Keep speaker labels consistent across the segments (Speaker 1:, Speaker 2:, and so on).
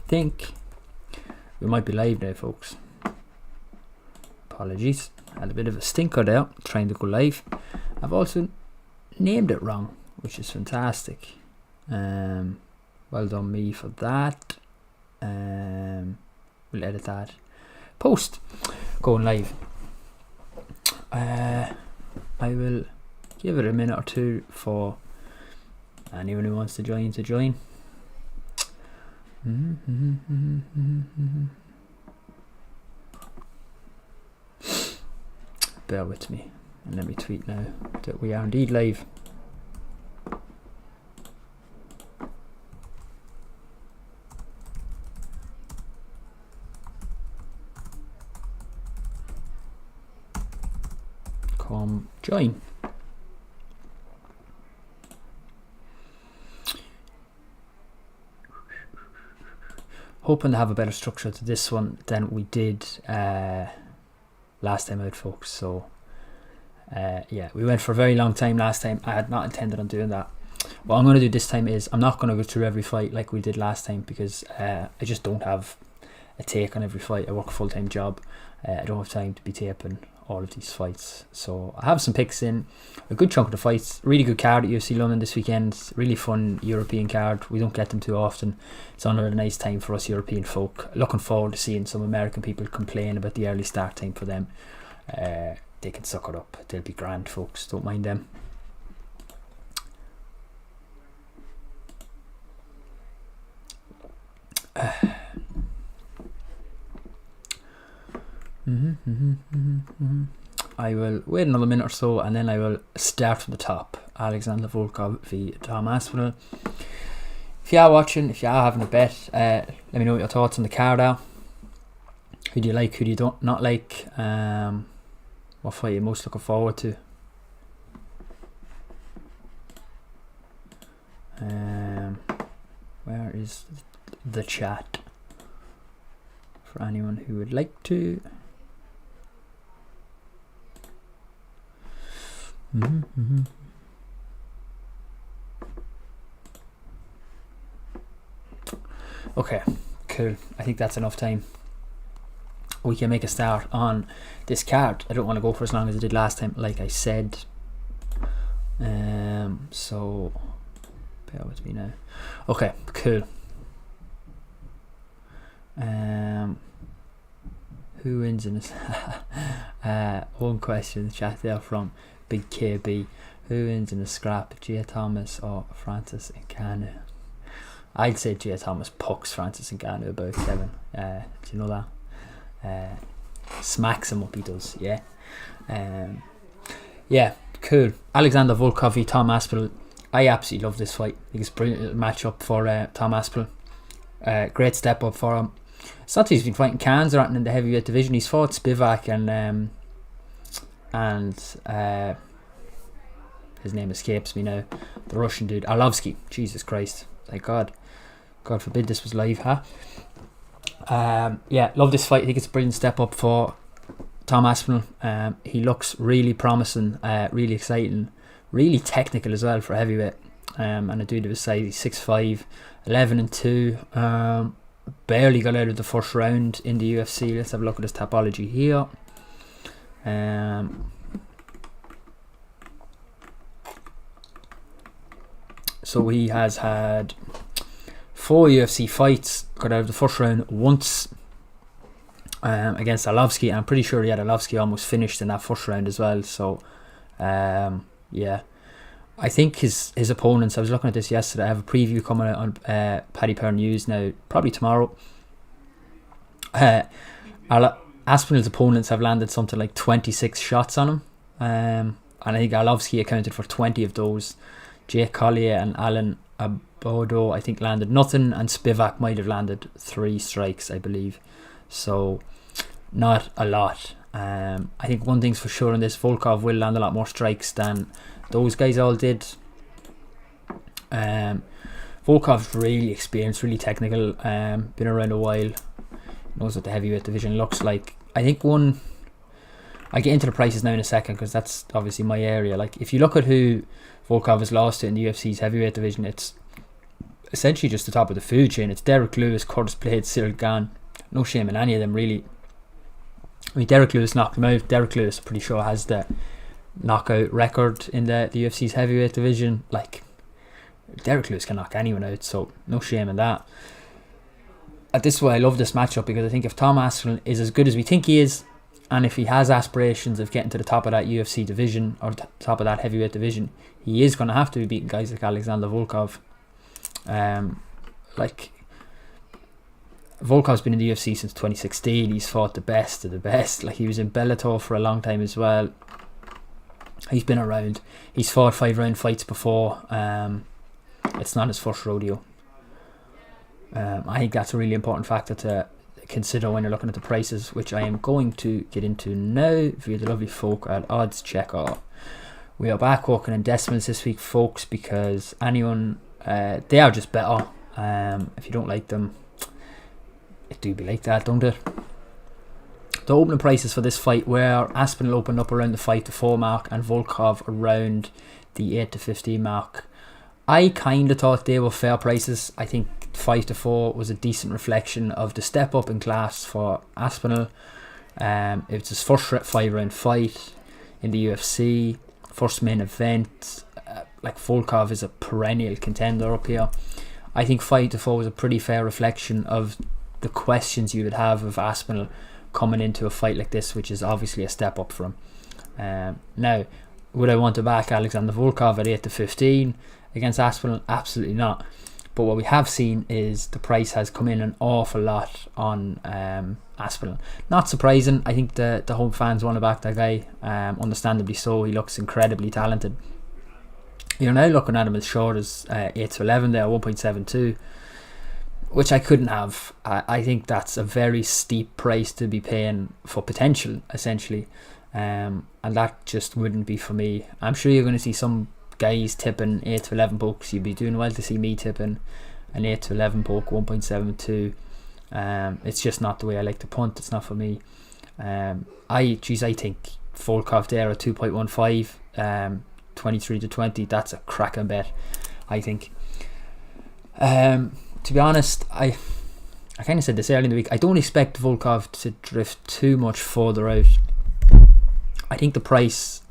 Speaker 1: think we might be live now, folks. Apologies, had a bit of a stinker there trying to go live. I've also named it wrong, which is fantastic. Well done me for that. We'll edit that. Post going live. I will give it a minute or two for anyone who wants to join to join. Bear with me and let me tweet now that we are indeed live. Come join. Hoping to have a better structure to this one than we did last time out, folks. So yeah, we went for a very long time last time. I had not intended on doing that. What I'm going to do this time is I'm not going to go through every fight like we did last time, because I just don't have a take on every fight. I work a full-time job. I don't have time to be taping all of these fights. So I have some picks in a good chunk of the fights. Really good card at UFC London this weekend. Really fun European card. We don't get them too often. It's another nice time for us European folk. Looking forward to seeing some American people complain about the early start time for them. They can suck it up. They'll be grand, folks. Don't mind them. I will wait another minute or so and then I will start from the top. Alexander Volkov v Tom Aspinall. If you are watching, if you are having a bet, let me know what your thoughts on the card are. Who do you like, who do you not like? What fight you're most looking forward to? Where is the chat for anyone who would like to? Okay, cool. I think that's enough time. We can make a start on this card. I don't want to go for as long as I did last time, like I said. So bear with me now. Okay, cool. Who wins in this? One question in the chat there from Big KB. Who wins in the scrap, Gia Thomas or Francis Ngannou? I'd say Gia Thomas pucks Francis Ngannou about 7. Do you know that? Smacks him up, he does. Yeah. Yeah, cool. Alexander Volkov v Tom Aspinall. I absolutely love this fight. I think it's a brilliant little matchup for Tom Aspinall. Great step up for him. It's not that he's been fighting cans or anything in the heavyweight division. He's fought Spivak and his name escapes me now. The Russian dude, Arlovsky. Jesus Christ! Thank God. God forbid this was live, huh? Yeah, love this fight. I think it's a brilliant step up for Tom Aspinall. He looks really promising, really exciting, really technical as well for a heavyweight. And a dude of his size, he's 6'5", 11-2. Barely got out of the first round in the UFC. Let's have a look at his topology here. So he has had 4 UFC fights, got out of the first round once against Arlovsky. I'm pretty sure he had Arlovsky almost finished in that first round as well. So yeah, I think his opponents, I was looking at this yesterday, I have a preview coming out on Paddy Power News now, probably tomorrow. Aspinall's opponents have landed something like 26 shots on him, and I think Arlovsky accounted for 20 of those. Jake Collier and Alan Abodo, I think, landed nothing, and Spivak might have landed 3 strikes, I believe. So not a lot. I think one thing's for sure in this, Volkov will land a lot more strikes than those guys all did. Volkov's really experienced, really technical, been around a while, knows what the heavyweight division looks like. I think I get into the prices now in a second because that's obviously my area. Like, if you look at who Volkov has lost to in the UFC's heavyweight division, it's essentially just the top of the food chain. It's Derek Lewis, Curtis Blades, Cyril Gane. No shame in any of them, really. I mean, Derek Lewis knocked him out. Derek Lewis, I'm pretty sure, has the knockout record in the UFC's heavyweight division. Like, Derek Lewis can knock anyone out, so no shame in that. This is why I love this matchup, because I think if Tom Aspinall is as good as we think he is, and if he has aspirations of getting to the top of that UFC division, or top of that heavyweight division, he is going to have to be beating guys like Alexander Volkov. Like, Volkov's been in the UFC since 2016. He's fought the best of the best. Like, he was in Bellator for a long time as well. He's been around. He's fought 5-round fights before. It's not his first rodeo. I think that's a really important factor to consider when you're looking at the prices, which I am going to get into now via the lovely folk at Odds Checker. We are back working in decimals this week, folks, because anyone, they are just better. If you don't like them, it do be like that, don't it? The opening prices for this fight were Aspinall opened up around the 5-4 mark and Volkov around the 8-15 mark. I kind of thought they were fair prices. I think 5-4 was a decent reflection of the step up in class for Aspinall. It's his first 5-round fight in the UFC, first main event. Like, Volkov is a perennial contender up here. I think 5-4 was a pretty fair reflection of the questions you would have of Aspinall coming into a fight like this, which is obviously a step up for him. Now, would I want to back Alexander Volkov at 8-15 against Aspinall? Absolutely not. But what we have seen is the price has come in an awful lot on Aspinall. Not surprising. I think the home fans want to back that guy. Understandably so. He looks incredibly talented. You're now looking at him as short as 8-11 there, 1.72, which I couldn't have. I think that's a very steep price to be paying for potential, essentially. And that just wouldn't be for me. I'm sure you're going to see some guys tipping 8-11 books. You'd be doing well to see me tipping an 8-11 book, 1.72. It's just not the way I like to punt. It's not for me. I think Volkov there at 2.15, 23-20, that's a cracking bet, I think. To be honest, I kind of said this earlier in the week, I don't expect Volkov to drift too much further out. I think the price,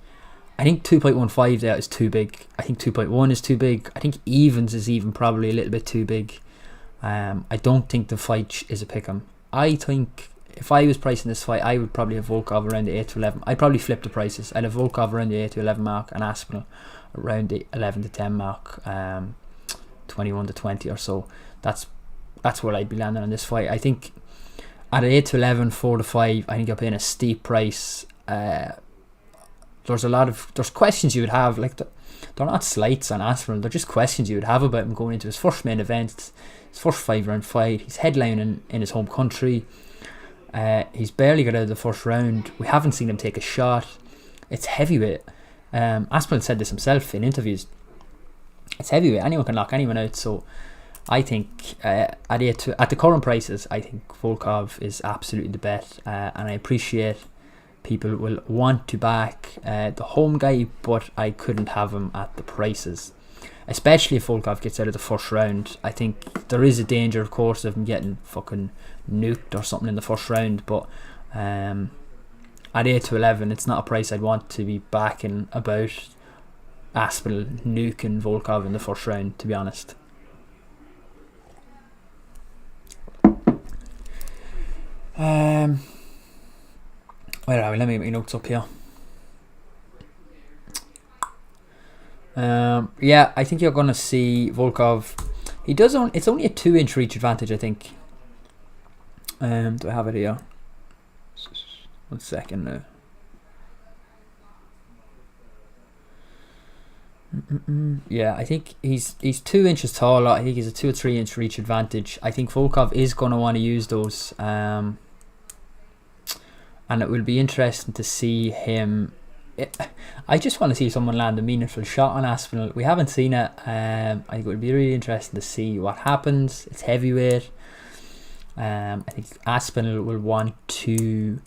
Speaker 1: I think 2.15 there is too big. I think 2.1 is too big. I think evens is even probably a little bit too big. I don't think the fight is a pick'em. I think if I was pricing this fight, I would probably have Volkov around the 8-11. I'd probably flip the prices. I'd have Volkov around the 8-11 mark and Aspinall around the 11-10 mark, 21-20 or so. That's where I'd be landing on this fight. I think at 8-11, 4-5, I think you're paying a steep price. There's questions you would have, like they're not slights on Aspinall, they're just questions you would have about him going into his first main event, his first 5-round fight. He's headlining in his home country. He's barely got out of the first round. We haven't seen him take a shot. It's heavyweight. Aspinall said this himself in interviews. It's heavyweight. Anyone can knock anyone out. So I think at the current prices, I think Volkov is absolutely the bet. And I appreciate people will want to back the home guy, but I couldn't have him at the prices. Especially if Volkov gets out of the first round. I think there is a danger, of course, of him getting fucking nuked or something in the first round. But at 8-11, it's not a price I'd want to be backing about Aspinall nuking Volkov in the first round, to be honest. Where are we? Let me get my notes up here. Yeah, I think you're going to see Volkov. It's only a 2-inch reach advantage, I think. Do I have it here? 1 second now. Yeah, I think he's 2 inches taller. I think he's a 2 or 3 inch reach advantage. I think Volkov is going to want to use those. And it will be interesting to see him. I just want to see someone land a meaningful shot on Aspinall. We haven't seen it. I think it would be really interesting to see what happens. It's heavyweight. I think Aspinall will want to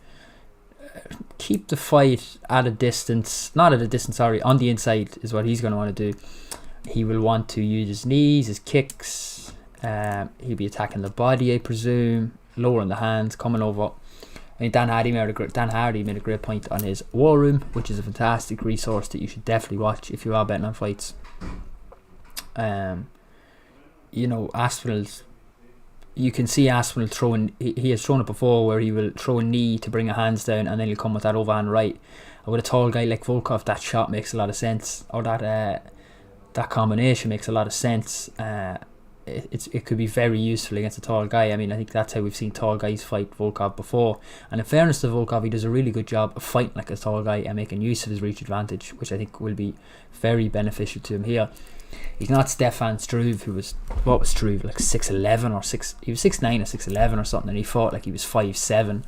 Speaker 1: keep the fight at a distance. Not at a distance, sorry. On the inside is what he's going to want to do. He will want to use his knees, his kicks. He'll be attacking the body, I presume, lowering the hands, coming over. I mean, Dan Hardy made a great point on his War Room, which is a fantastic resource that you should definitely watch if you are betting on fights. Aspinall's, you can see Aspinall throwing, he has thrown it before where he will throw a knee to bring a hands down and then he'll come with that overhand right. And with a tall guy like Volkov, that shot makes a lot of sense, or that combination makes a lot of sense. It could be very useful against a tall guy. I mean, I think that's how we've seen tall guys fight Volkov before. And in fairness to Volkov, he does a really good job of fighting like a tall guy and making use of his reach advantage, which I think will be very beneficial to him here. He's not Stefan Struve, who was, what was Struve, like 6'11 or 6, he was 6'9 or 6'11 or something, and he fought like he was 5'7.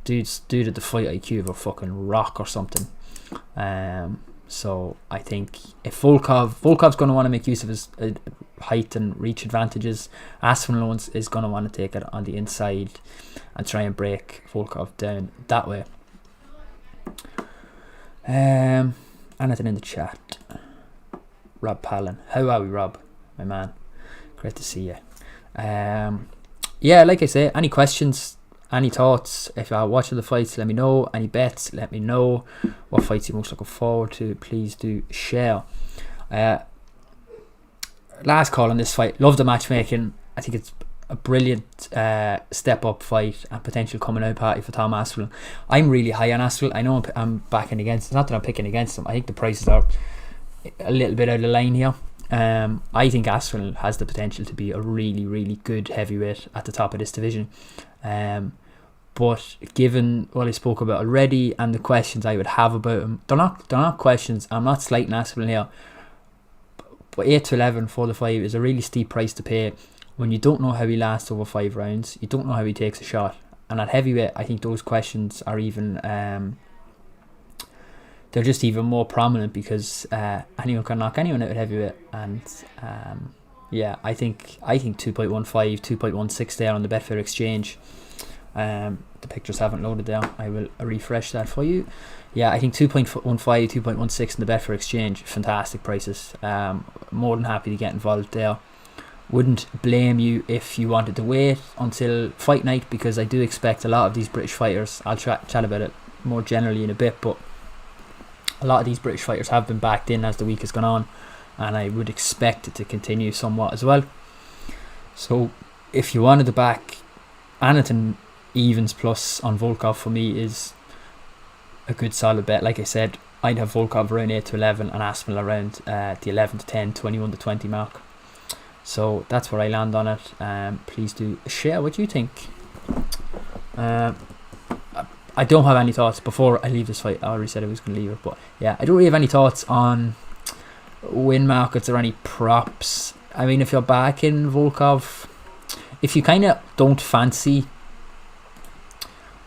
Speaker 1: Dude at the fight IQ of a fucking rock or something. So I think if Volkov's going to want to make use of his height and reach advantages, Aspinall is going to want to take it on the inside and try and break Volkov down that way. Anything in the chat? Rob Palin, how are we, Rob, my man? Great to see you. Like I say, any questions, any thoughts? If you're watching the fights, let me know. Any bets, let me know. What fights you're most looking forward to, please do share. Last call on this fight. Love the matchmaking. I think it's a brilliant step up fight and potential coming out party for Tom Aspinall. I'm really high on Aspinall. I know I'm backing against, it's not that I'm picking against him. I think the prices are a little bit out of line here. I think Aspinall has the potential to be a really, really good heavyweight at the top of this division. But given what I spoke about already and the questions I would have about him, they're not questions. I'm not slighting Aspinall here. But 8-11 for the 5 is a really steep price to pay when you don't know how he lasts over 5 rounds. You don't know how he takes a shot. And at heavyweight, I think those questions are even they're just even more prominent because anyone can knock anyone out at heavyweight. And I think 2.15, 2.16 there on the Betfair Exchange. The pictures haven't loaded there. I will refresh that for you. Yeah, I think 2.15, 2.16 in the Betfair Exchange. Fantastic prices. More than happy to get involved there. Wouldn't blame you if you wanted to wait until fight night, because I do expect a lot of these British fighters, I'll chat about it more generally in a bit, but a lot of these British fighters have been backed in as the week has gone on, and I would expect it to continue somewhat as well. So if you wanted to back anything evens plus on Volkov, for me is a good solid bet. Like I said, I'd have Volkov around 8-11 and Aspinall around the 11-10, 21-20 mark. So that's where I land on it. Please do share what you think. I don't have any thoughts before I leave this fight. I already said I was going to leave it, but yeah, I don't really have any thoughts on win markets or any props. I mean, if you're backing Volkov, if you kind of don't fancy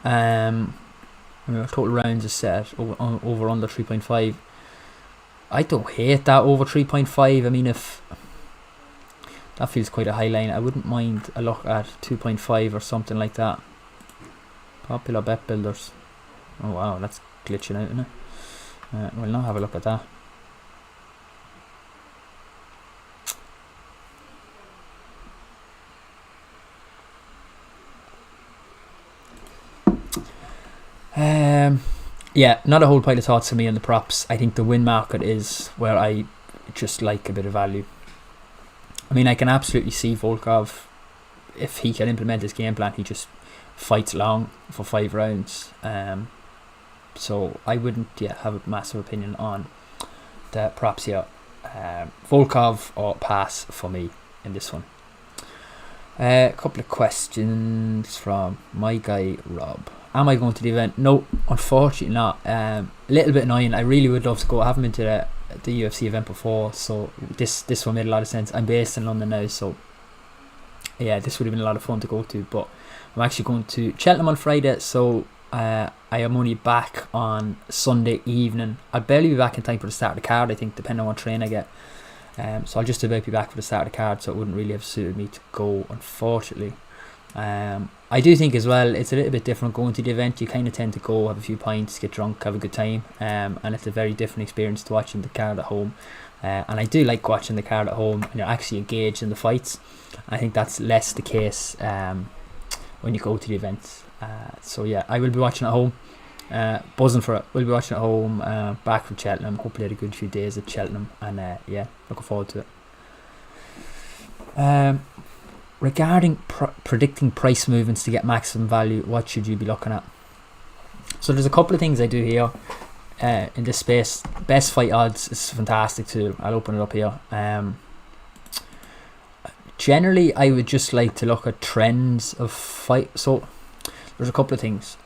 Speaker 1: total rounds is set over under 3.5, I don't hate that over 3.5. I mean, if that feels quite a high line, I wouldn't mind a look at 2.5 or something like that. Popular bet builders. Oh wow, that's glitching out, isn't it? We'll now have a look at that. Yeah, not a whole pile of thoughts for me on the props. I think the win market is where I just like a bit of value. I mean, I can absolutely see Volkov, if he can implement his game plan, he just fights long for 5 rounds. So I wouldn't have a massive opinion on the props here. Volkov or pass for me in this one. A couple of questions from my guy Rob. Am I going to the event? No, unfortunately not. A little bit annoying. I really would love to go. I haven't been to the UFC event before, so this one made a lot of sense. I'm based in London now, so yeah, this would have been a lot of fun to go to, but I'm actually going to Cheltenham on Friday, so I am only back on Sunday evening. I'll barely be back in time for the start of the card, I think, depending on what train I get. So I'll just about be back for the start of the card, so it wouldn't really have suited me to go, unfortunately. I do think as well it's a little bit different going to the event. You kind of tend to go, have a few pints, get drunk, have a good time, and it's a very different experience to watching the card at home. And I do like watching the card at home, and you're actually engaged in the fights. I think that's less the case when you go to the events. So yeah, I will be watching at home, buzzing for it. We'll be watching at home, back from Cheltenham. Hopefully had a good few days at Cheltenham, and yeah, looking forward to it. Regarding predicting price movements to get maximum value, what should you be looking at? So there's a couple of things I do here in this space. Best fight odds is fantastic too. I'll open it up here. Generally, I would just like to look at trends of fight. So there's a couple of things.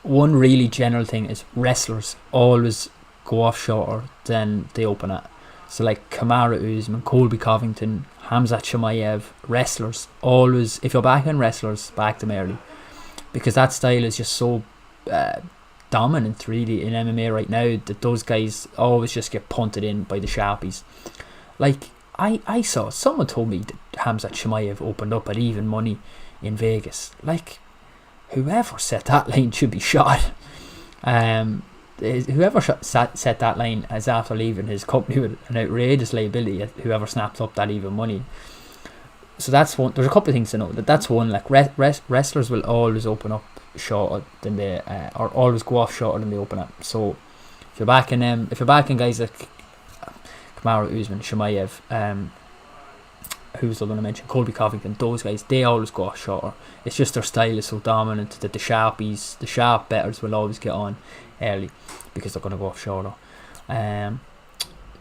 Speaker 1: One really general thing is wrestlers always go off shorter than they open at. So like Kamaru Usman, Colby Covington, Hamzat Chimaev, wrestlers always, if you're backing wrestlers, back them early, because that style is just so dominant really in MMA right now that those guys always just get punted in by the sharpies. Like I saw someone told me that Hamzat Chimaev opened up at even money in Vegas. Like, whoever set that line should be shot. Whoever set that line is after leaving his company with an outrageous liability at whoever snapped up that even money. So that's one. There's a couple of things to know. That's one. Like wrestlers will always open up shorter than they or always go off shorter than they open up. So if you're backing guys like Kamaru Usman, Chimaev, who was the one I mentioned, Colby Covington, those guys, they always go off shorter. It's just their style is so dominant that the sharp betters will always get on early because they're going to go off shorter.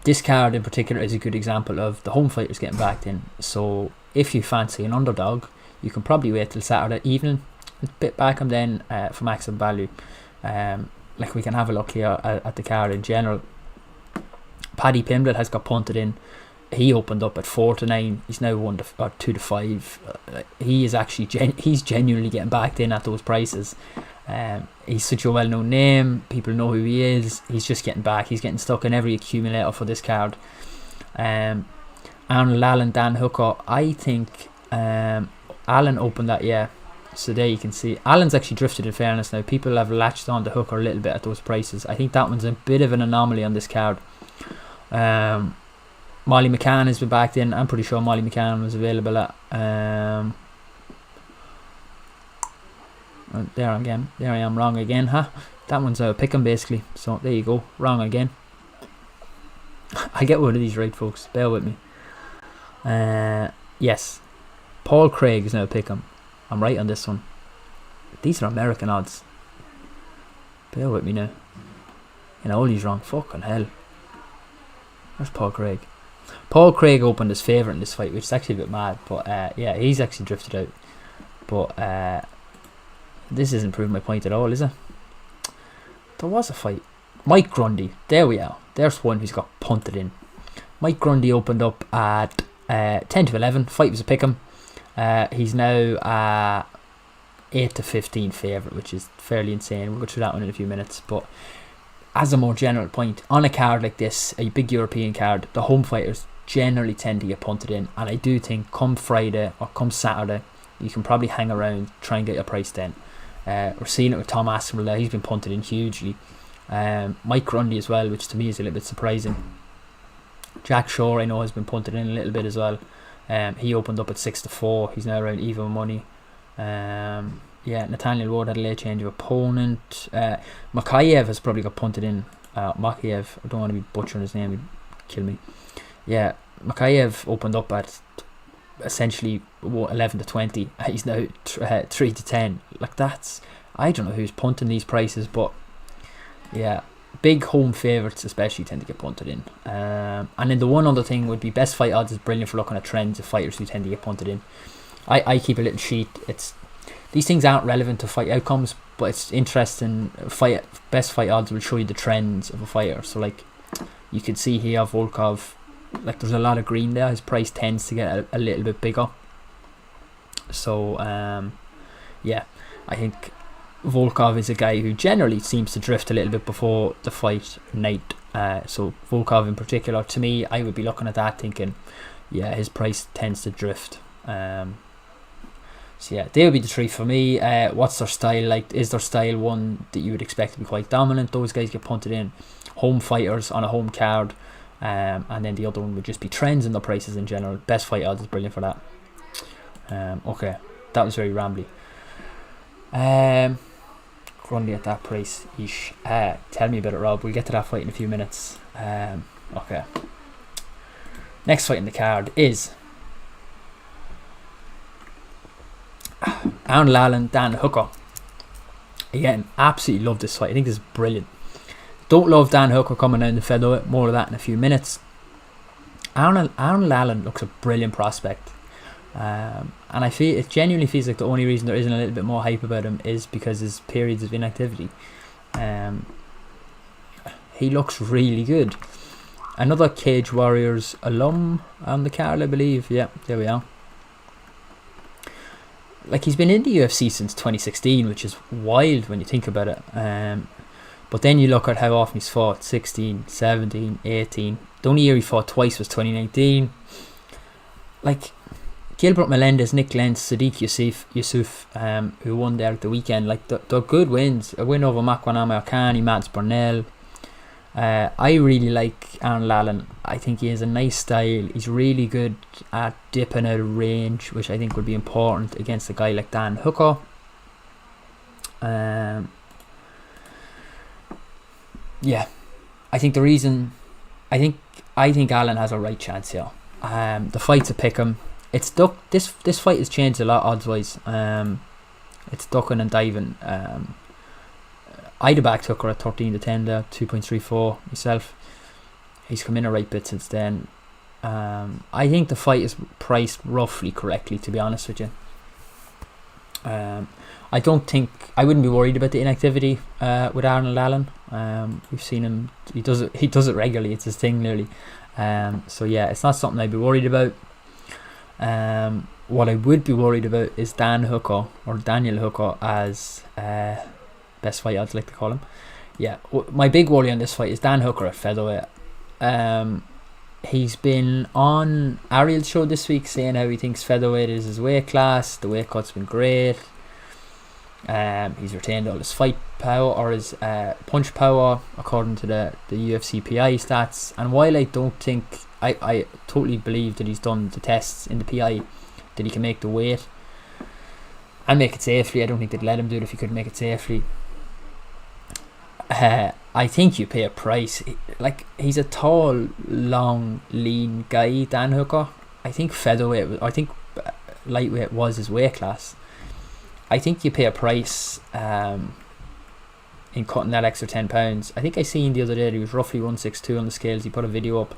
Speaker 1: This card in particular is a good example of the home fighters getting backed in. So if you fancy an underdog, you can probably wait till Saturday evening, back them then for maximum value. Like we can have a look here at the card in general. Paddy Pimblett has got punted in. He opened up at 4-9. He's now 2-5. He is actually he's genuinely getting backed in at those prices. He's such a well-known name. People know who he is. He's just getting back. He's getting stuck in every accumulator for this card. Arnold Allen, Dan Hooker. I think Allen opened that, yeah. So there you can see Allen's actually drifted in fairness now. People have latched on to Hooker a little bit at those prices. I think that one's a bit of an anomaly on this card. Molly McCann has been backed in. I'm pretty sure Molly McCann was available at there I am wrong again, huh? That one's a pick 'em basically. So there you go, wrong again. I get one of these right, folks, bear with me. Yes, Paul Craig is now a pick 'em. I'm right on this one. These are American odds. Bear with me now. You know, all these wrong. Fucking hell. Where's Paul Craig? Paul Craig opened his favourite in this fight, which is actually a bit mad. But yeah, he's actually drifted out. But this isn't proving my point at all, is it? There was a fight. Mike Grundy. There we are. There's one who's got punted in. Mike Grundy opened up at 10-11. Fight was a pick'em. He's now 8-15 favourite, which is fairly insane. We'll go through that one in a few minutes. But as a more general point, on a card like this, a big European card, the home fighters generally tend to get punted in. And I do think come Friday or come Saturday, you can probably hang around, try and get your price then. We're seeing it with Tom Aspinall there. He's been punted in hugely. Mike Grundy as well, which to me is a little bit surprising. Jack Shore, I know, has been punted in a little bit as well. He opened up at 6-4. He's now around even money. Yeah, Nathaniel Ward had a late change of opponent. Makayev has probably got punted in. Makayev, I don't want to be butchering his name, he'd kill me. Yeah, Makayev opened up at essentially 11-20. He's now 3-10. Like, that's, I don't know who's punting these prices, but yeah, big home favourites especially tend to get punted in. And then the one other thing would be best fight odds is brilliant for looking at trends of fighters who tend to get punted in. I keep a little sheet. These things aren't relevant to fight outcomes, but it's interesting. Best fight odds will show you the trends of a fighter. So like you can see here, Volkov, like there's a lot of green there. His price tends to get a little bit bigger. So yeah, I think Volkov is a guy who generally seems to drift a little bit before the fight night. So Volkov in particular, to me, I would be looking at that thinking, yeah, his price tends to drift. So yeah, they would be the three for me. What's their style like? Is their style one that you would expect to be quite dominant? Those guys get punted in. Home fighters on a home card. And then the other one would just be trends in the prices in general. Best fight odds is brilliant for that. Okay, that was very rambly. Grundy at that price ish. Tell me about it, Rob. We'll get to that fight in a few minutes. Okay. Next fight in the card is Arnold Allen, Dan Hooker. Again, absolutely love this fight. I think this is brilliant. Don't love Dan Hooker coming down the featherweight. More of that in a few minutes. Arnold Allen looks a brilliant prospect. And I feel it genuinely feels like the only reason there isn't a little bit more hype about him is because his periods of inactivity. He looks really good. Another Cage Warriors alum on the card, I believe. Yeah, there we are. Like, he's been in the UFC since 2016, which is wild when you think about it. But then you look at how often he's fought: 16, 17, 18. The only year he fought twice was 2019. Like, Gilbert Melendez, Nick Lentz, Sadiq Yusuf, who won there at the weekend. Like, they're good wins. A win over Makwanama Akani, Mats Burnell. I really like Arnold Allen. I think he has a nice style. He's really good at dipping out of range, which I think would be important against a guy like Dan Hooker. Yeah, I think Allen has a right chance here. The fight's a pick'em. It's this fight has changed a lot odds wise. It's ducking and diving. I'd have backed Hooker at 13-10 there, 2.34 myself. He's come in a right bit since then. I think the fight is priced roughly correctly, to be honest with you. I wouldn't be worried about the inactivity with Arnold Allen. We've seen him; he does it regularly. It's his thing, nearly. So yeah, it's not something I'd be worried about. What I would be worried about is Dan Hooker, or Daniel Hooker, as best fight odds like to call him. Yeah, my big worry on this fight is Dan Hooker at featherweight. He's been on Ariel's show this week saying how he thinks featherweight is his weight class. The weight cut's been great. He's retained all his fight power, or his punch power, according to the UFC PI stats. And while I don't think, I totally believe that he's done the tests in the PI, that he can make the weight and make it safely. I don't think they'd let him do it if he couldn't make it safely. I think you pay a price. Like, he's a tall, long, lean guy, Dan Hooker. I think lightweight was his weight class. I think you pay a price in cutting that extra 10 pounds. I think I seen the other day that he was roughly 162 on the scales. He put a video up.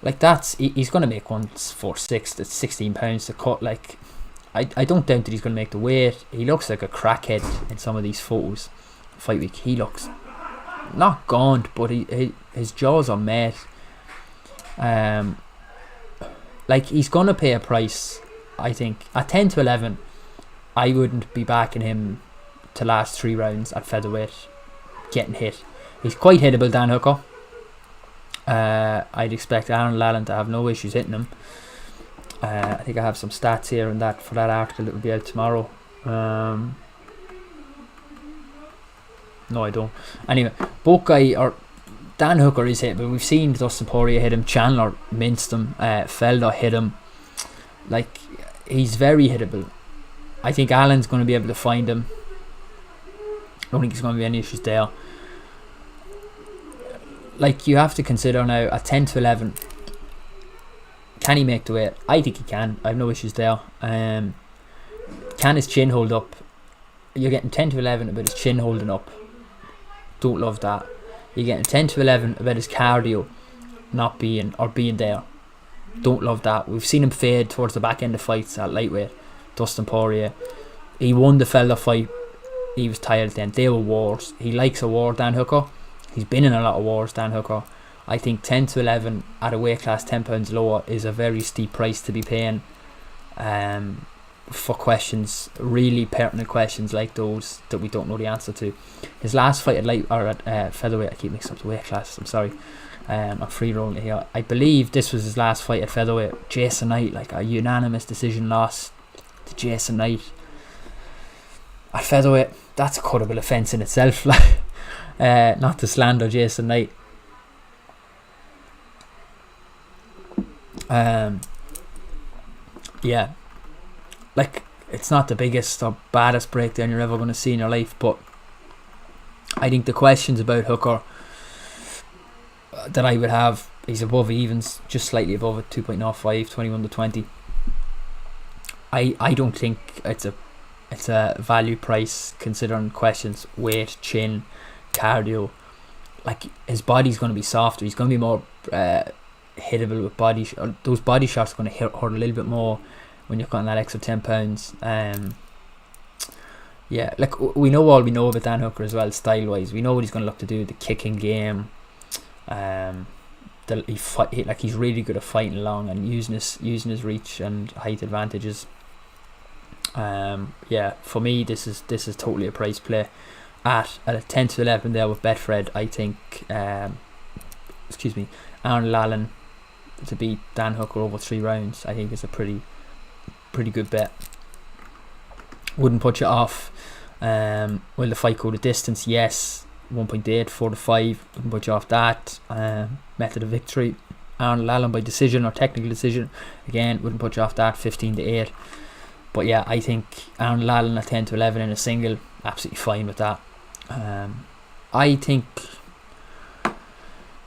Speaker 1: Like, he's going to make 146. That's 16 pounds to cut. Like, I don't doubt that he's going to make the weight. He looks like a crackhead in some of these photos. Fight week, he looks not gaunt, but his jaws are met. Like, he's going to pay a price. I think at 10-11, I wouldn't be backing him to last 3 rounds at featherweight getting hit. He's quite hittable, Dan Hooker. I'd expect Arnold Allen to have no issues hitting him. I think I have some stats here and that for that article that will be out tomorrow. No, I don't. Anyway, Dan Hooker is hit, but we've seen Dustin Poirier hit him, Chandler minced him, Felder hit him. Like, he's very hittable. I think Allen's going to be able to find him. I don't think there's going to be any issues there. Like, you have to consider now, at 10-11, can he make the weight? I think he can. I have no issues there. Can his chin hold up? You're getting 10-11 about his chin holding up. Don't love that. You're getting 10-11 about his cardio not being, or being there. Don't love that. We've seen him fade towards the back end of fights at lightweight. Dustin Poirier, he won the Felder fight. He was tired then. They were wars. He likes a war, Dan Hooker. He's been in a lot of wars, Dan Hooker. I think 10-11 at a weight class 10 pounds lower is a very steep price to be paying for questions, really pertinent questions like those that we don't know the answer to. His last fight at featherweight, I keep mixing up the weight class, I'm sorry. I'm free rolling here. I believe this was his last fight at featherweight. Jason Knight, like a unanimous decision loss to Jason Knight at featherweight. That's a cuttable offence in itself. Like, not to slander Jason Knight. Yeah, like, it's not the biggest or baddest breakdown you're ever going to see in your life, but I think the questions about Hooker that I would have, he's above evens, just slightly above it, 2.05, 21 to 20. I don't think it's a value price considering questions, weight, chin, cardio. Like, his body's going to be softer. He's going to be more hittable with body. Those body shots are going to hurt a little bit more when you're cutting that extra 10 pounds. Yeah, like, we know all we know about Dan Hooker as well, style wise. We know what he's going to look to do, the kicking game. He's really good at fighting long and using his reach and height advantages. Yeah, for me, this is totally a price play. At a 10 to 11 there with Betfred, I think Aaron Lallen to beat Dan Hooker over 3 rounds, I think is a pretty good bet. Wouldn't put you off. Will the fight go the distance? Yes. 1.8, 4 to 5. Wouldn't put you off that. Method of victory, Aaron Lallen by decision or technical decision. Again, wouldn't put you off that. 15 to 8. But yeah, I think Aaron Lallen at 10 to 11 in a single, absolutely fine with that. I think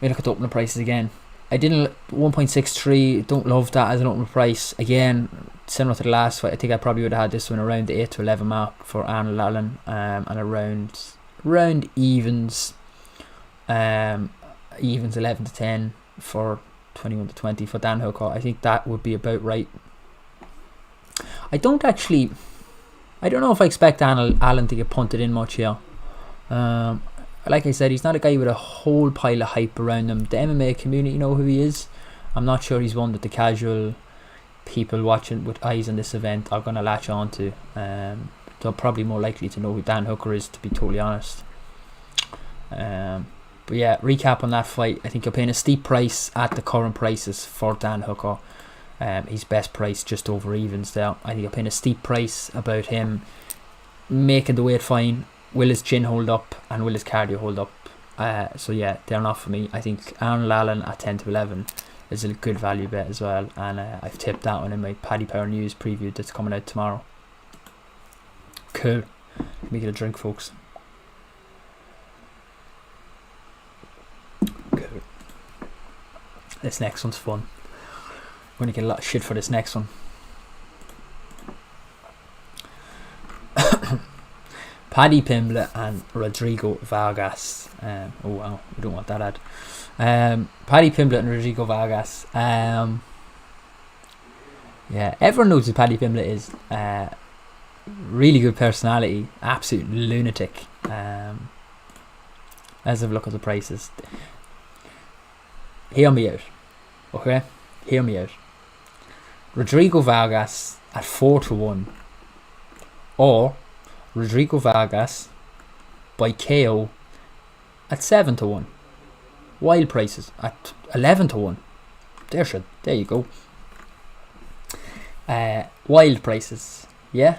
Speaker 1: we look at the opening prices again. I didn't 1.63. Don't love that as an opening price. Again, similar to the last fight, I think I probably would have had this one around the 8 to 11 mark for Aaron Lallen, and around evens, evens 11 to 10 for 21 to 20 for Dan Hooker. I think that would be about right. I don't know if I expect Allen to get punted in much here. Like I said, he's not a guy with a whole pile of hype around him. The MMA community know who he is. I'm not sure he's one that the casual people watching with eyes on this event are going to latch on to. They're probably more likely to know who Dan Hooker is, to be totally honest. But yeah, recap on that fight. I think you're paying a steep price at the current prices for Dan Hooker. He's best price just over evens there. I think you're paying a steep price about him making the weight fine. Will his chin hold up and will his cardio hold up? So yeah, they're not for me. I think Aaron Lallen at 10 to 11 is a good value bet as well, and I've tipped that one in my Paddy Power News preview that's coming out tomorrow. Cool. Let me get a drink, folks. Cool. This next one's fun. I'm going to get a lot of shit for this next one. Paddy Pimblett and Rodrigo Vargas. Oh wow, we don't want that ad. Paddy Pimblett and Rodrigo Vargas. Yeah, everyone knows who Paddy Pimblett is. Really good personality, absolute lunatic. Let's have a look at the prices. Hear me out, okay? Hear me out. Rodrigo Vargas at 4 to 1, or Rodrigo Vargas by KO at 7 to 1. Wild prices at 11 to 1. There you go. Wild prices, yeah.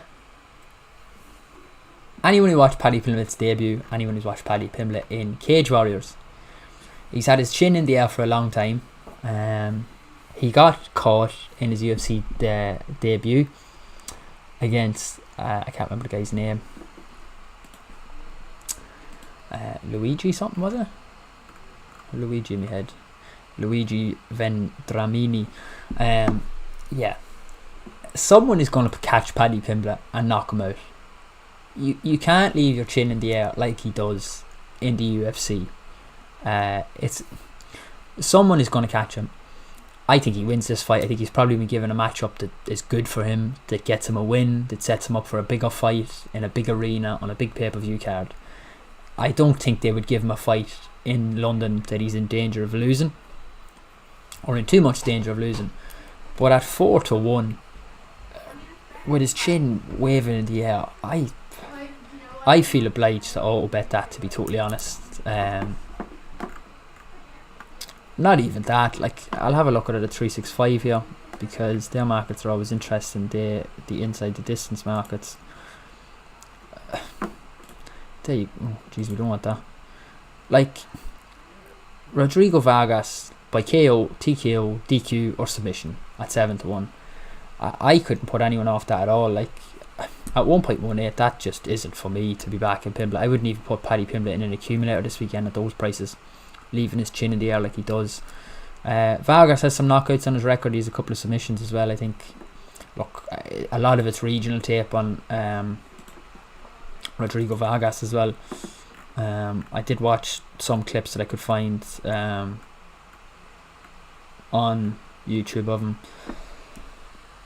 Speaker 1: Anyone who watched Paddy Pimblett's debut, anyone who's watched Paddy Pimblett in Cage Warriors, he's had his chin in the air for a long time. He got caught in his UFC debut against I can't remember the guy's name. Luigi something, was it? Luigi in my head. Luigi Vendramini. Yeah. Someone is going to catch Paddy Pimblett and knock him out. You can't leave your chin in the air like he does in the UFC. Someone is going to catch him. I think he wins this fight. I think he's probably been given a matchup that is good for him, that gets him a win, that sets him up for a bigger fight in a big arena on a big pay-per-view card. I don't think they would give him a fight in London that he's in danger of losing, or in too much danger of losing. But at 4 to 1, with his chin waving in the air, I feel obliged to auto bet that, to be totally honest. Not even that, like, I'll have a look at it at 365 here. because their markets are always interesting. The inside the distance markets. We don't want that. Like Rodrigo Vargas by KO, TKO, DQ or submission at 7-1. I couldn't put anyone off that at all. Like at 1.18, that just isn't for me to be back in Pimblett. I wouldn't even put Paddy Pimblett in an accumulator this weekend at those prices, leaving his chin in the air like he does. Vargas has some knockouts on his record. He has a couple of submissions as well, I think. Look, a lot of it's regional tape on Rodrigo Vargas as well. I did watch some clips that I could find on YouTube of him.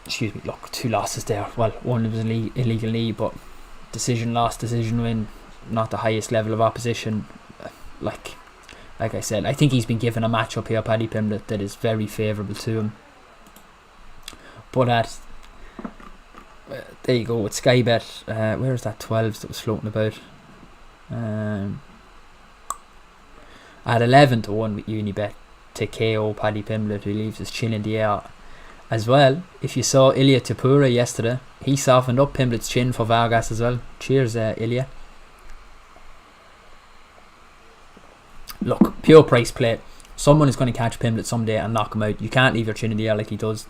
Speaker 1: Excuse me, look, 2 losses there. Well, one was an illegal knee, but decision loss, decision win, not the highest level of opposition. Like I said, I think he's been given a matchup here, Paddy Pimblett, that is very favourable to him. But there you go with Sky Bet. Where's that 12s that was floating about? At 11-1 with Unibet to KO Paddy Pimblett, who leaves his chin in the air. As well, if you saw Ilya Tapura yesterday, he softened up Pimblett's chin for Vargas as well. Cheers, Ilya. Look, pure price play. Someone is going to catch Pimblett someday and knock him out. You can't leave your chin in the air like he does.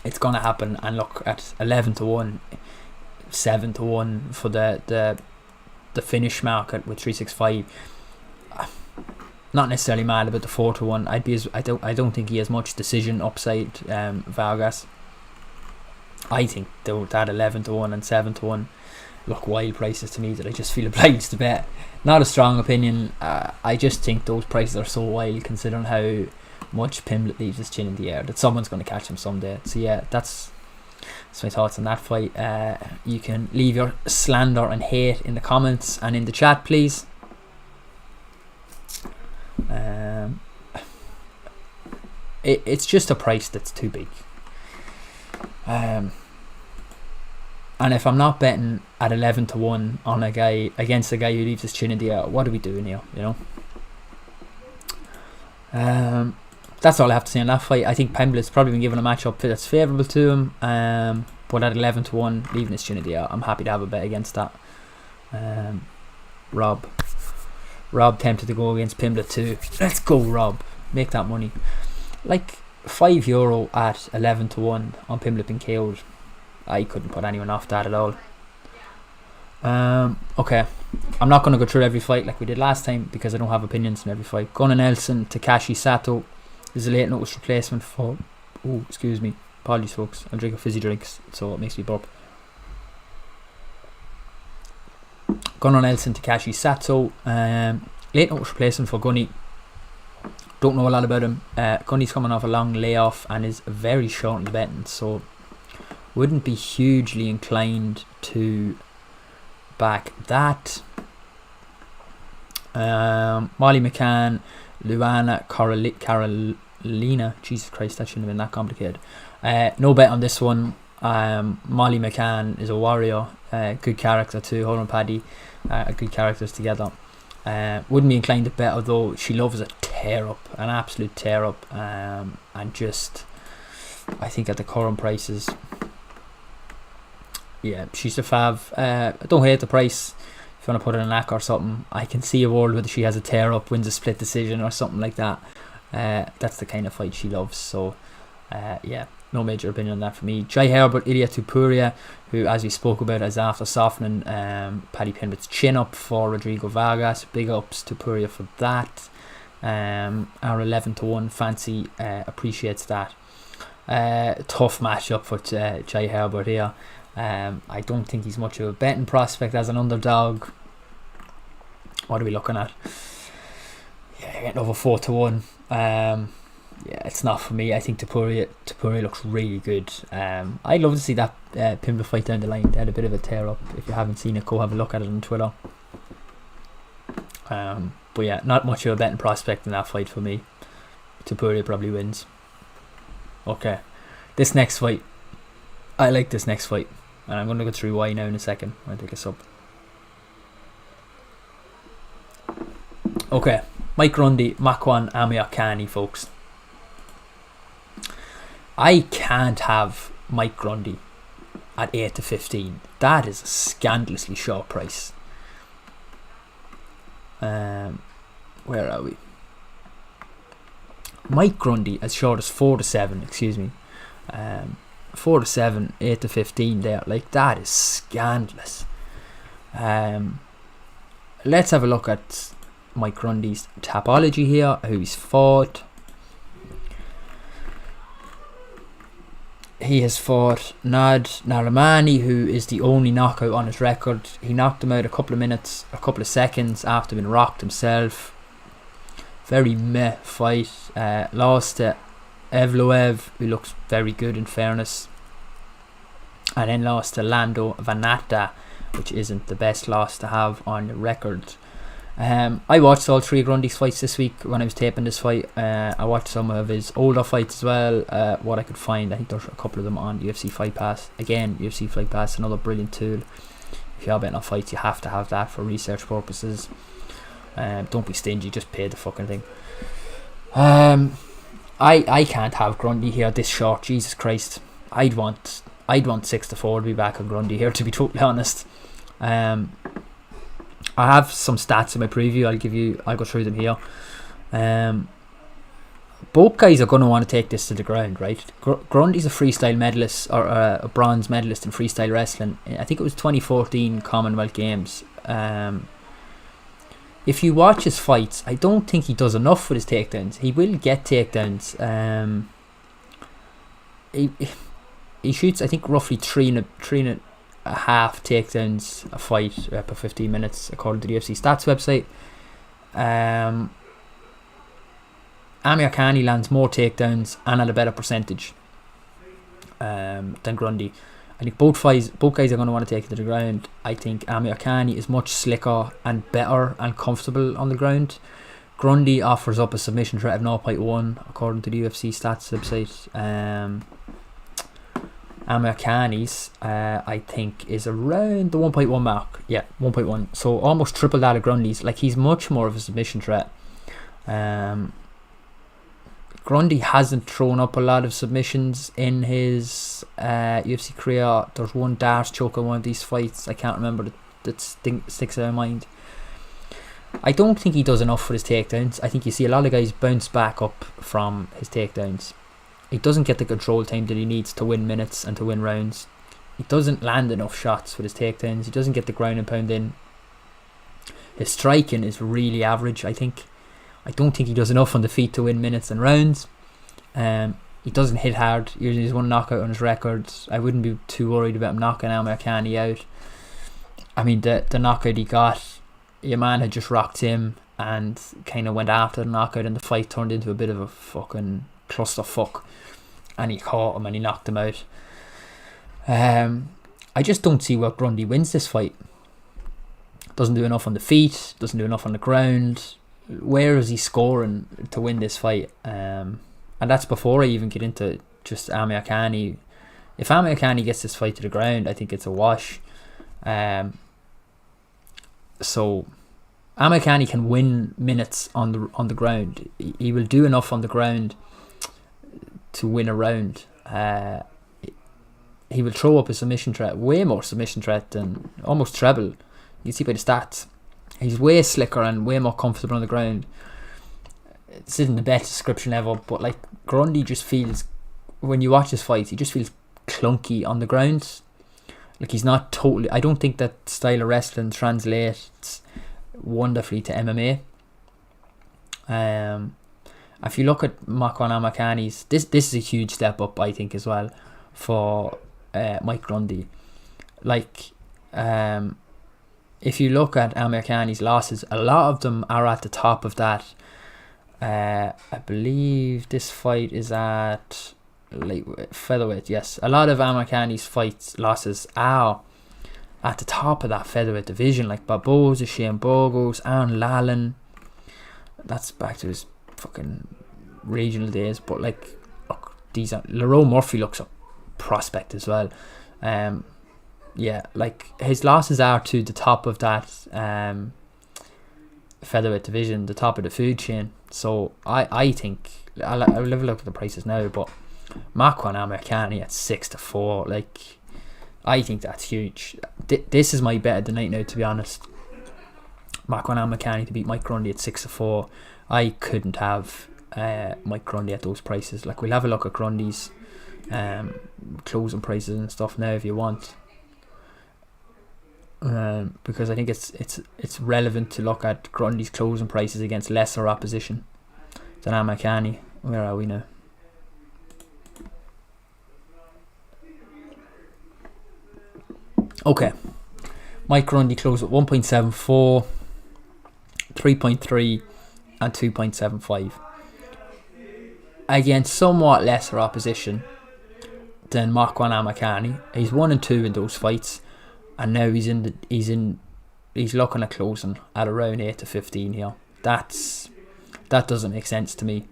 Speaker 1: It's going to happen. And look, at 11-1, 7-1 for the finish market with 365. Not necessarily mad about the 4-1. I don't think he has much decision upside. Vargas. I think that 11-1 and 7-1 look wild prices to me that I just feel obliged to bet. Not a strong opinion. I just think those prices are so wild considering how much Pimblett leaves his chin in the air that someone's going to catch him someday. So yeah, that's my thoughts on that fight. You can leave your slander and hate in the comments and in the chat, please. It's just a price that's too big. And if I'm not betting at 11-1 on a guy against a guy who leaves his chin in the air, what are we doing here? You know. That's all I have to say on that fight. I think Pimblett's probably been given a matchup that's favourable to him. But at 11-1, leaving his chin in the air, I'm happy to have a bet against that. Rob tempted to go against Pimblett too. Let's go, Rob. Make that money. Like €5 at 11-1 on Pimblett being KO'd. I couldn't put anyone off that at all. Okay, I'm not going to go through every fight like we did last time because I don't have opinions on every fight. Gunnar Nelson, Takashi Sato is a late notice replacement for. Oh, excuse me. Apologies, folks. I'm drinking fizzy drinks, so it makes me burp. Gunnar Nelson, Takashi Sato, late notice replacement for Gunny. Don't know a lot about him. Gunny's coming off a long layoff and is very short in the betting, so wouldn't be hugely inclined to back that. Molly McCann, Luana Carolina. Jesus Christ, that shouldn't have been that complicated. No bet on this one. Molly McCann is a warrior. Good character too. Her and Paddy are good characters together. Wouldn't be inclined to bet, although she loves a tear up, an absolute tear up. And just, I think at the current prices, yeah, she's a fav. I don't hate the price. If you want to put in an ACK or something, I can see a world where she has a tear up, wins a split decision or something like that. That's the kind of fight she loves. So yeah, no major opinion on that for me. Jai Herbert, Ilya Tupuria, who, as we spoke about, is after softening Paddy Pimblett's chin up for Rodrigo Vargas. Big ups to Tupuria for that. Our 11-1 fancy appreciates that. Tough matchup for Jai Herbert here. I don't think he's much of a betting prospect as an underdog. What are we looking at? Yeah, getting over 4-1. Yeah, it's not for me. I think Tupuria looks really good. I'd love to see that Pimblett fight down the line. They had a bit of a tear up. If you haven't seen it, go have a look at it on Twitter. But yeah, not much of a betting prospect in that fight for me. Tupuria probably wins. Okay, this next fight, I like this next fight, and I'm going to go through why now in a second. I'll take a sub. Okay, Mike Grundy, Makwan Amirkhani, folks. I can't have Mike Grundy at 8 to 15. That is a scandalously short price. Where are we? Mike Grundy as short as 4 to 7. Excuse me. 4 to 7, 8 to 15 there. Like, that is scandalous. Let's have a look at Mike Grundy's topology here, who he's fought. He has fought Nad Narimani, who is the only knockout on his record. He knocked him out a couple of seconds after being rocked himself. Very meh fight. Lost to Evloev, who looks very good in fairness. And then lost to Lando Vannata, which isn't the best loss to have on your record. I watched all 3 Grundy's fights this week when I was taping this fight. I watched some of his older fights as well, what I could find. I think there's a couple of them on UFC Fight Pass. Again, UFC Fight Pass, another brilliant tool. If you are betting on fights, you have to have that for research purposes. Don't be stingy, just pay the fucking thing. I can't have Grundy here this short. Jesus Christ. I'd want 6 to 4 to be back on Grundy here, to be totally honest. I have some stats in my preview. I'll go through them here. Both guys are going to want to take this to the ground, right? Grundy's a freestyle medalist, or a bronze medalist in freestyle wrestling. I think it was 2014 Commonwealth Games. If you watch his fights, I don't think he does enough with his takedowns. He will get takedowns. He shoots, I think, roughly three and a half takedowns a fight per 15 minutes, according to the UFC stats website. Amir Khani lands more takedowns and at a better percentage than Grundy. I think both guys are going to want to take it to the ground. I think Amir Khani is much slicker and better and comfortable on the ground. Grundy offers up a submission threat of 0.1 according to the UFC stats website. Amir Khani's, I think, is around the 1.1 mark. Yeah, 1.1. So almost triple that of Grundy's. Like, he's much more of a submission threat. Grundy hasn't thrown up a lot of submissions in his UFC career. There's one dart choke in one of these fights. I can't remember that sticks in my mind. I don't think he does enough with his takedowns. I think you see a lot of guys bounce back up from his takedowns. He doesn't get the control time that he needs to win minutes and to win rounds. He doesn't land enough shots with his takedowns. He doesn't get the ground and pound in. His striking is really average, I think. I don't think he does enough on the feet to win minutes and rounds. He doesn't hit hard. Usually he's one knockout on his record. I wouldn't be too worried about him knocking Amir Khani out. I mean, the knockout he got, your man had just rocked him and kind of went after the knockout, and the fight turned into a bit of a fucking clusterfuck, and he caught him and he knocked him out. I just don't see where Grundy wins this fight. Doesn't do enough on the feet, doesn't do enough on the ground. Where is he scoring to win this fight? And that's before I even get into just Amir Khani. If Amir Khani gets this fight to the ground, I think it's a wash. So Amir Khani can win minutes on the ground. He will do enough on the ground to win a round. He will throw up a submission threat, way more submission threat than almost treble. You can see by the stats. He's way slicker and way more comfortable on the ground. This isn't the best description ever, but like, Grundy just feels, when you watch his fights, he just feels clunky on the ground. Like, he's not totally, I don't think that style of wrestling translates wonderfully to MMA. If you look at Makwan Amakani's, this is a huge step up, I think, as well, for Mike Grundy. Like, if you look at Amir Khani's losses, a lot of them are at the top of that. I believe this fight is at featherweight. Yes, a lot of Amir Khani's losses are at the top of that featherweight division, like Barboza, Shane Burgos, Aaron Lalin. That's back to his fucking regional days. But like, look, these are, Lerone Murphy looks a prospect as well. Yeah, like, his losses are to the top of that featherweight division, the top of the food chain. So I think I'll have a look at the prices now, but Makwan Amirkhani at 6-4. Like, I think that's huge. This is my bet of the night now, to be honest. Makwan Amirkhani to beat Mike Grundy at 6-4. I couldn't have Mike Grundy at those prices. Like, we'll have a look at Grundy's closing prices and stuff now if you want. Because I think it's relevant to look at Grundy's closing prices against lesser opposition than Amirkhani. Where are we now? Okay, Mike Grundy closed at 1.74, 3.3 and 2.75 against somewhat lesser opposition than Makwan Amirkhani. He's 1-2 in those fights, and now he's looking at closing at around 8-15 here. That doesn't make sense to me.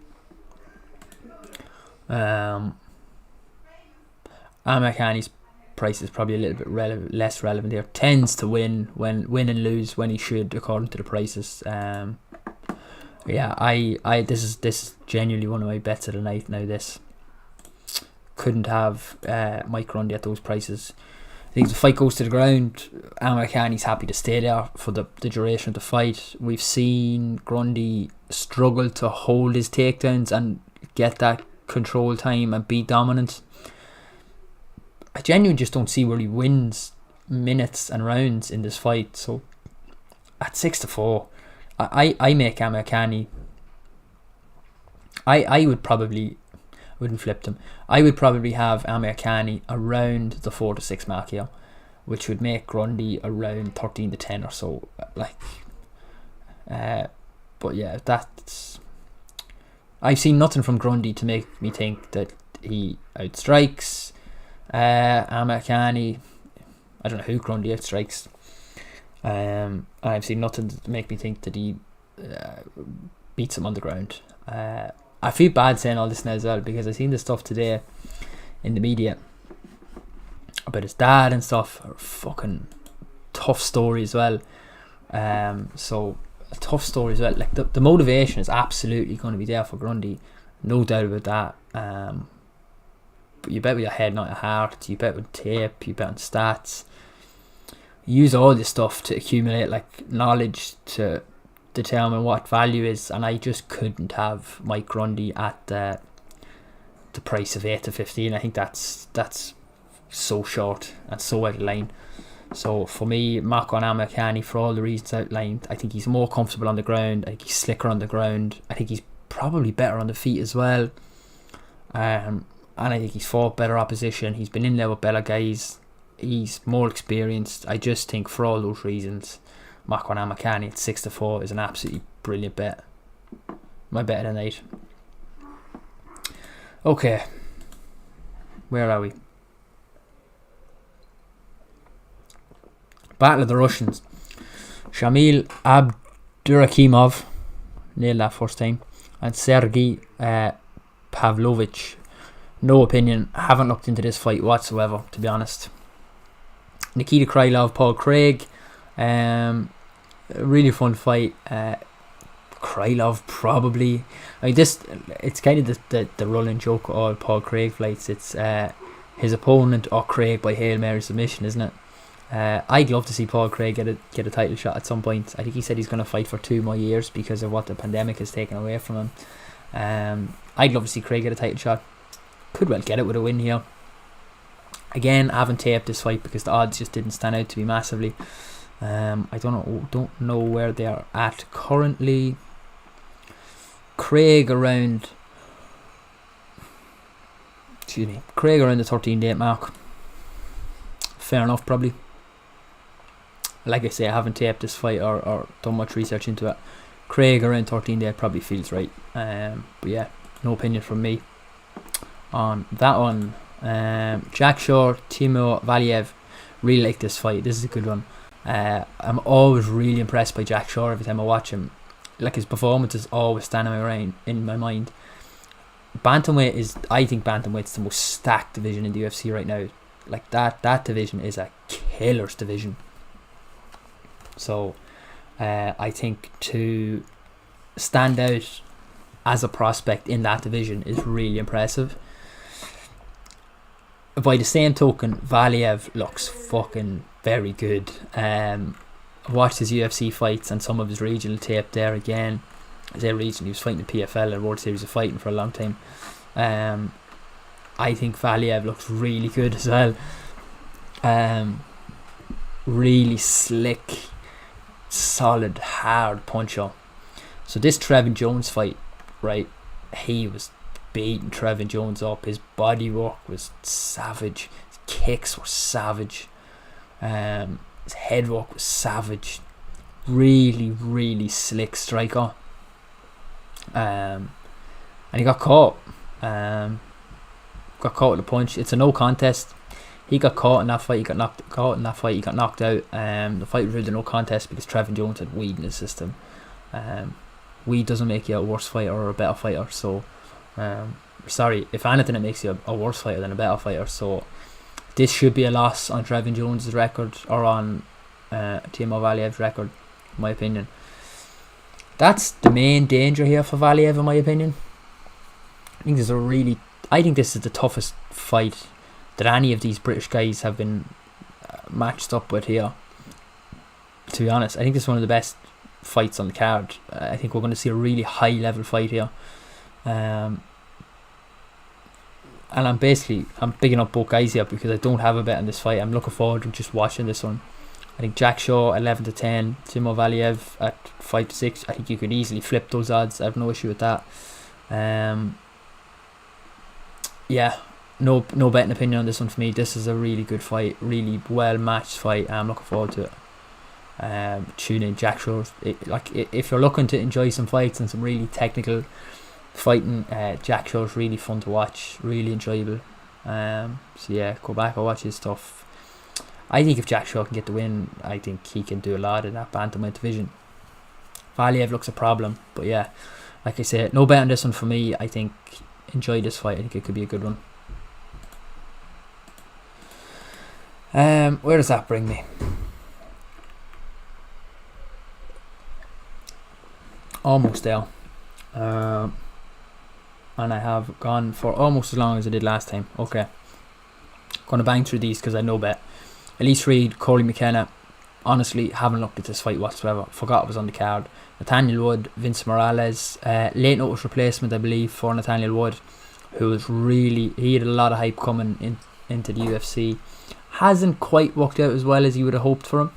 Speaker 1: Amirkhani's price is probably a little bit less relevant here. Tends to win and lose when he should, according to the prices. Yeah, this is genuinely one of my bets of the night now. This couldn't have Mike Grundy at those prices. I think if the fight goes to the ground, Amirkhani's happy to stay there for the duration of the fight. We've seen Grundy struggle to hold his takedowns and get that control time and be dominant. I genuinely just don't see where he wins minutes and rounds in this fight. So at 6-4, I make Amirkhani. I wouldn't flip them. I would probably have Amirkhani around the 4-6 mark here, which would make Grundy around 13-10 or so. But yeah, that's. I've seen nothing from Grundy to make me think that he outstrikes Amirkhani. I don't know who Grundy outstrikes. I've seen nothing to make me think that he beats him on the ground. I feel bad saying all this now as well, because I've seen this stuff today in the media about his dad and stuff. A fucking tough story as well. So a tough story as well. Like the motivation is absolutely going to be there for Grundy, no doubt about that. But you bet with your head, not your heart. You bet with tape. You bet on stats. You use all this stuff to accumulate like knowledge to determine what value is, and I just couldn't have Mike Grundy at the price of 8-15. I think that's so short and so out of line. So for me, Makwan Amirkhani, for all the reasons outlined, I think he's more comfortable on the ground. I think he's slicker on the ground. I think he's probably better on the feet as well. And I think he's fought better opposition. He's been in there with better guys. He's more experienced. I just think for all those reasons, Makwan Amirkhani at 6-4 is an absolutely brilliant bet. My bet of the night. Okay, where are we? Battle of the Russians. Shamil Abdurakhimov, nailed that first time, and Sergey Pavlovich. No opinion. Haven't looked into this fight whatsoever, to be honest. Nikita Krylov, Paul Craig. A really fun fight. Krylov probably. I mean, it's kind of the running joke of all Paul Craig fights. It's his opponent or Craig by Hail Mary submission, isn't it? I'd love to see Paul Craig get a title shot at some point. I think he said he's going to fight for 2 more years because of what the pandemic has taken away from him. I'd love to see Craig get a title shot. Could well get it with a win here. Again, I haven't taped this fight because the odds just didn't stand out to me massively. I don't know where they are at currently. Craig around the 13-day mark. Fair enough, probably. Like I say, I haven't taped this fight or done much research into it. Craig around 13-day probably feels right. But yeah, no opinion from me on that one. Jack Shore, Timur Valiev. Really like this fight. This is a good one. I'm always really impressed by Jack Shore every time I watch him. Like, his performances always stand in my mind. I think bantamweight's the most stacked division in the UFC right now. Like, that division is a killer's division. So I think to stand out as a prospect in that division is really impressive. by the same token, Valiev looks fucking very good. I watched his UFC fights and some of his regional tape there again. I say regional, he was fighting the PFL and World Series of Fighting for a long time. I think Valiev looks really good as well. Really slick, solid, hard puncher. So this Trevin Jones fight, right, he was beating Trevin Jones up. His body work was savage. His kicks were savage. His head work was savage. Really, really slick striker. And he got caught. Got caught with a punch. It's a no contest. He got caught in that fight. He got knocked out. The fight was really no contest because Trevin Jones had weed in his system. Weed doesn't make you a worse fighter or a better fighter. So, sorry, if anything, it makes you a worse fighter than a better fighter. So, this should be a loss on Trevin Jones' record or on Timo Valiev's record, in my opinion. That's the main danger here for Valiev, in my opinion. I think this is the toughest fight that any of these British guys have been matched up with here. To be honest, I think this is one of the best fights on the card. I think we're going to see a really high level fight here. And I'm bigging up both guys here because I don't have a bet on this fight. I'm looking forward to just watching this one. I think Jack Shaw 11-10, Timo Valiev at 5-6. I think you could easily flip those odds. I have no issue with that. No betting opinion on this one for me. This is a really good fight, really well matched fight. I'm looking forward to it. Tune in, Jack Shaw. If you're looking to enjoy some fights and some really technical fighting, Jack Shaw is really fun to watch, really enjoyable. So yeah, go back and watch his stuff. I think if Jack Shaw can get the win, I think he can do a lot in that bantamweight division. Valiev looks a problem, but yeah, like I said, no bet on this one for me. I think enjoy this fight. I think it could be a good one. Where does that bring me? Almost there. And I have gone for almost as long as I did last time. Okay. Gonna bang through these because I know bet. Elise Reed, Corey McKenna. Honestly, haven't looked at this fight whatsoever. Forgot it was on the card. Nathaniel Wood, Vince Morales. Late notice replacement, I believe, for Nathaniel Wood, who was he had a lot of hype coming into the UFC. Hasn't quite worked out as well as you would have hoped for him.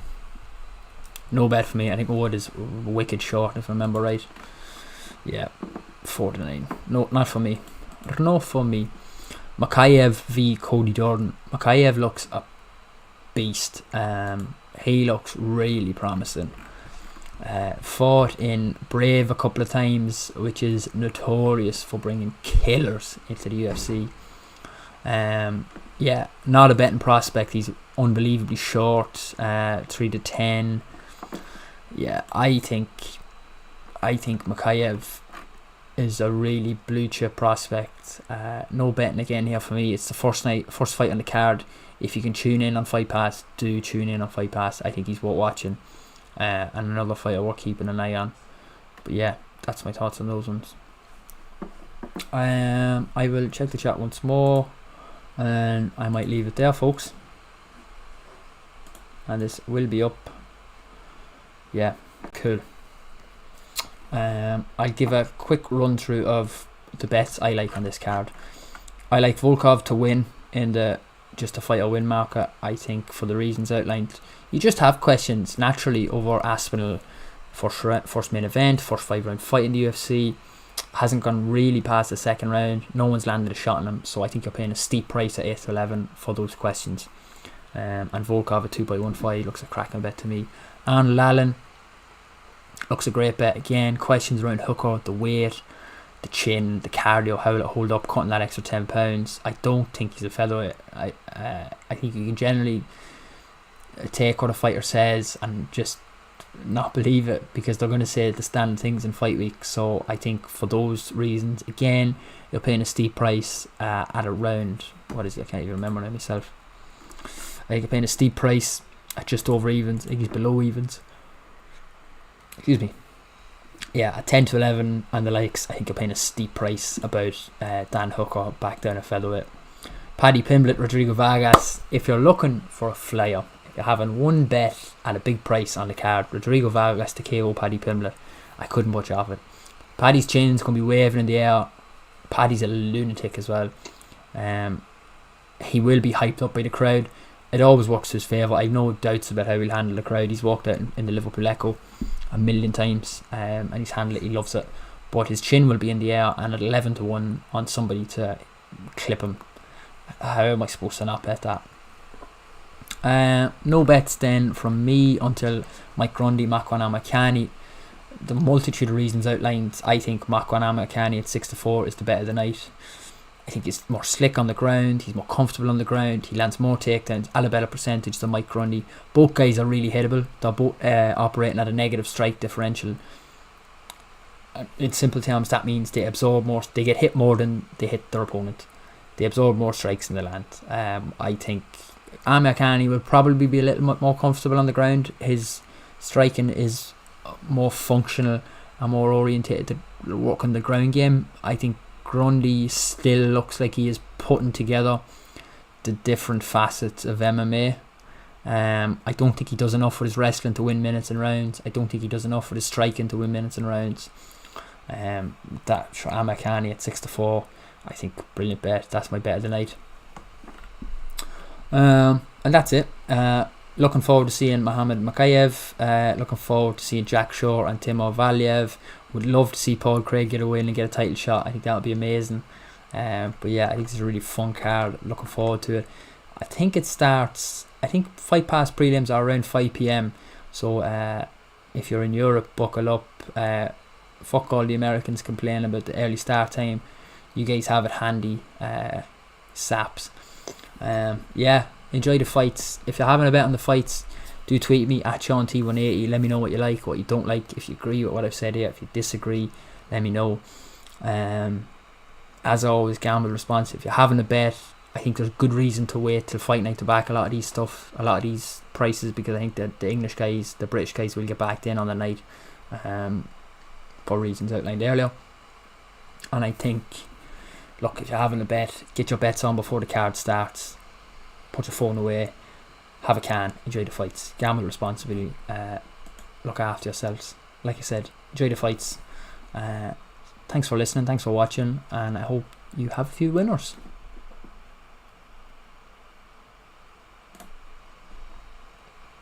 Speaker 1: No bet for me. I think Wood is wicked short, if I remember right. Yeah, 4-9. No, not for me. No for me. Makayev v Cody Jordan. Makayev looks a beast. He looks really promising. Fought in Brave a couple of times, which is notorious for bringing killers into the UFC. Yeah, not a betting prospect. He's unbelievably short. 3-10. Yeah, I think Makayev is a really blue chip prospect. No betting again here for me. It's the first fight on the card. If you can tune in on Fight Pass, do tune in on Fight Pass. I think he's worth watching. And another fighter worth keeping an eye on. But yeah, that's my thoughts on those ones. I will check the chat once more, and I might leave it there, folks. And this will be up. Yeah, cool. I'll give a quick run through of the bets I like on this card. I like Volkov to win in the just a fight or win market. I think for the reasons outlined. You just have questions naturally over Aspinall. First main event, first 5-round fight in the UFC. Hasn't gone really past the second round. No one's landed a shot on him, so I think you're paying a steep price at 8-11 for those questions. And Volkov at 2.15 looks a cracking bet to me. And Lalin looks a great bet again. Questions around Hooker, the weight, the chin, the cardio, how will it hold up, cutting that extra 10 pounds. I don't think he's a featherweight. I think you can generally take what a fighter says and just not believe it, because they're going to say the standard things in fight week. So I think for those reasons, again, you're paying a steep price at around, what is it, I can't even remember now myself. I think you're paying a steep price at just over evens. I think he's below evens. Excuse me. Yeah, at 10-11 and the likes, I think you're paying a steep price about Dan Hooker back down at featherweight. Paddy Pimblett, Rodrigo Vargas. If you're looking for a flyer, if you're having one bet at a big price on the card, Rodrigo Vargas to KO Paddy Pimblett, I couldn't watch off it. Paddy's chin's going to be waving in the air. Paddy's a lunatic as well. He will be hyped up by the crowd. It always works to his favour. I have no doubts about how he'll handle the crowd. He's walked out in the Liverpool Echo a million times, and he's handled it. He loves it. But his chin will be in the air, and at 11-1 on somebody to clip him. How am I supposed to not bet that? No bets then from me until Mike Grundy, Makwan Amakani. The multitude of reasons outlined. I think Makwan Amakani at 6-4 is the bet of the night. I think he's more slick on the ground. He's more comfortable on the ground. He lands more takedowns at a better percentage than Mike Grundy. Both guys are really hittable. They're both operating at a negative strike differential. In simple terms, that means they absorb more. They get hit more than they hit their opponent. They absorb more strikes in the land. I think Amakani will probably be a little more comfortable on the ground. His striking is more functional and more orientated to work on the ground game. I think Grundy still looks like he is putting together the different facets of MMA. I don't think he does enough with his wrestling to win minutes and rounds. I don't think he does enough with his striking to win minutes and rounds. That for Amakani at 6-4, I think brilliant bet. That's my bet of the night. And that's it. Looking forward to seeing Mohamed Makayev. Looking forward to seeing Jack Shore and Timur Valiev. Would love to see Paul Craig get a win and get a title shot. I think that would be amazing. But yeah, I think it's a really fun card. Looking forward to it. I think it starts. I think Fight Pass prelims are around 5 p.m. So if you're in Europe, buckle up. Fuck all the Americans complaining about the early start time. You guys have it handy. Saps. Yeah, enjoy the fights. If you're having a bet on the fights, do tweet me at SeanT180. Let me know what you like, what you don't like. If you agree with what I've said here, if you disagree, let me know. As always, gamble responsive. If you're having a bet, I think there's good reason to wait till fight night to back a lot of these prices, because I think that the English guys, the British guys will get backed in on the night for reasons outlined earlier. And I think, look, if you're having a bet, get your bets on before the card starts. Put your phone away, have a can, enjoy the fights, gamble responsibly, look after yourselves. Like I said, enjoy the fights. Thanks for listening, thanks for watching, and I hope you have a few winners.